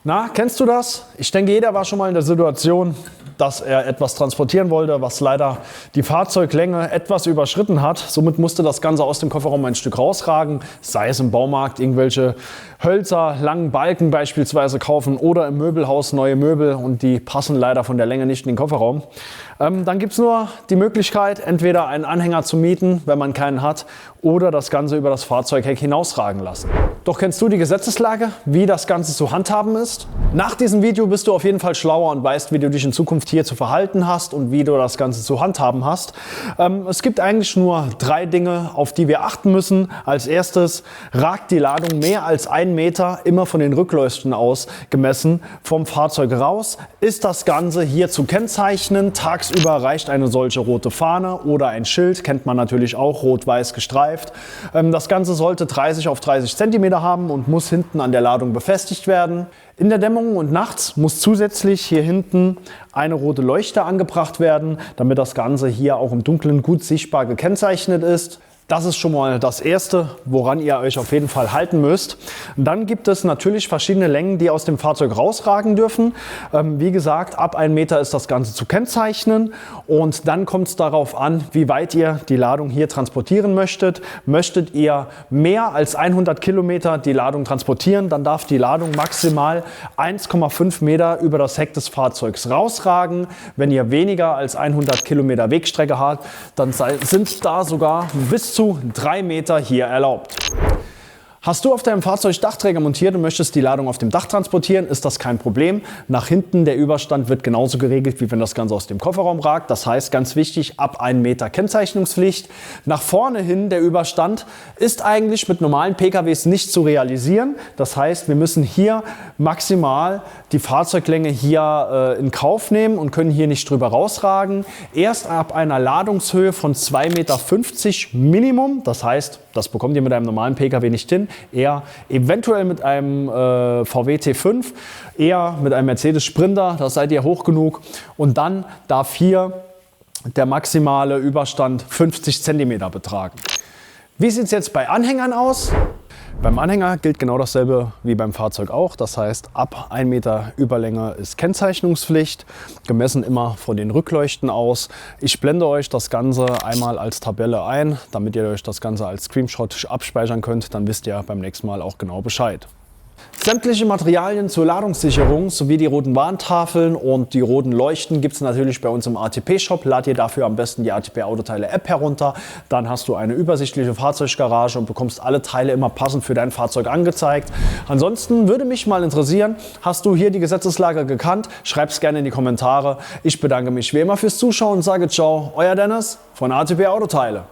Na, kennst du das? Ich denke, jeder war schon mal in der Situation, dass er etwas transportieren wollte, was leider die Fahrzeuglänge etwas überschritten hat. Somit musste das Ganze aus dem Kofferraum ein Stück rausragen, sei es im Baumarkt irgendwelche Hölzer, langen Balken beispielsweise kaufen oder im Möbelhaus neue Möbel und die passen leider von der Länge nicht in den Kofferraum. Dann gibt es nur die Möglichkeit, entweder einen Anhänger zu mieten, wenn man keinen hat, oder das Ganze über das Fahrzeugheck hinausragen lassen. Doch kennst du die Gesetzeslage, wie das Ganze zu handhaben ist? Nach diesem Video bist du auf jeden Fall schlauer und weißt, wie du dich in Zukunft hier zu verhalten hast und wie du das Ganze zu handhaben hast. Es gibt eigentlich nur 3 Dinge, auf die wir achten müssen. Als erstes ragt die Ladung mehr als 1 Meter immer von den Rückleuchten aus gemessen vom Fahrzeug raus. Ist das Ganze hier zu kennzeichnen? Tagsüber reicht eine solche rote Fahne oder ein Schild, kennt man natürlich auch, rot-weiß gestreift. Das Ganze sollte 30 auf 30 cm haben und muss hinten an der Ladung befestigt werden. In der Dämmerung und nachts muss zusätzlich hier hinten eine rote Leuchte angebracht werden, damit das Ganze hier auch im Dunkeln gut sichtbar gekennzeichnet ist. Das ist schon mal das Erste, woran ihr euch auf jeden Fall halten müsst. Dann gibt es natürlich verschiedene Längen, die aus dem Fahrzeug rausragen dürfen. Wie gesagt, ab 1 Meter ist das Ganze zu kennzeichnen und dann kommt es darauf an, wie weit ihr die Ladung hier transportieren möchtet. Möchtet ihr mehr als 100 Kilometer die Ladung transportieren, dann darf die Ladung maximal 1,5 Meter über das Heck des Fahrzeugs rausragen. Wenn ihr weniger als 100 Kilometer Wegstrecke habt, dann sind da sogar bis zu 3 Meter hier erlaubt. Hast du auf deinem Fahrzeug Dachträger montiert und möchtest die Ladung auf dem Dach transportieren, ist das kein Problem. Nach hinten der Überstand wird genauso geregelt, wie wenn das Ganze aus dem Kofferraum ragt. Das heißt, ganz wichtig, ab 1 Meter Kennzeichnungspflicht. Nach vorne hin der Überstand ist eigentlich mit normalen PKWs nicht zu realisieren. Das heißt, wir müssen hier maximal die Fahrzeuglänge hier in Kauf nehmen und können hier nicht drüber rausragen. Erst ab einer Ladungshöhe von 2,50 Meter Minimum, das heißt, das bekommt ihr mit einem normalen PKW nicht hin, eher eventuell mit einem VW T5, eher mit einem Mercedes Sprinter, da seid ihr hoch genug. Und dann darf hier der maximale Überstand 50 cm betragen. Wie sieht es jetzt bei Anhängern aus? Beim Anhänger gilt genau dasselbe wie beim Fahrzeug auch. Das heißt, ab 1 Meter Überlänge ist Kennzeichnungspflicht, gemessen immer von den Rückleuchten aus. Ich blende euch das Ganze einmal als Tabelle ein, damit ihr euch das Ganze als Screenshot abspeichern könnt. Dann wisst ihr beim nächsten Mal auch genau Bescheid. Sämtliche Materialien zur Ladungssicherung sowie die roten Warntafeln und die roten Leuchten gibt es natürlich bei uns im ATP-Shop. Lad dir dafür am besten die ATP Autoteile App herunter. Dann hast du eine übersichtliche Fahrzeuggarage und bekommst alle Teile immer passend für dein Fahrzeug angezeigt. Ansonsten würde mich mal interessieren, hast du hier die Gesetzeslage gekannt? Schreib es gerne in die Kommentare. Ich bedanke mich wie immer fürs Zuschauen und sage ciao, euer Dennis von ATP Autoteile.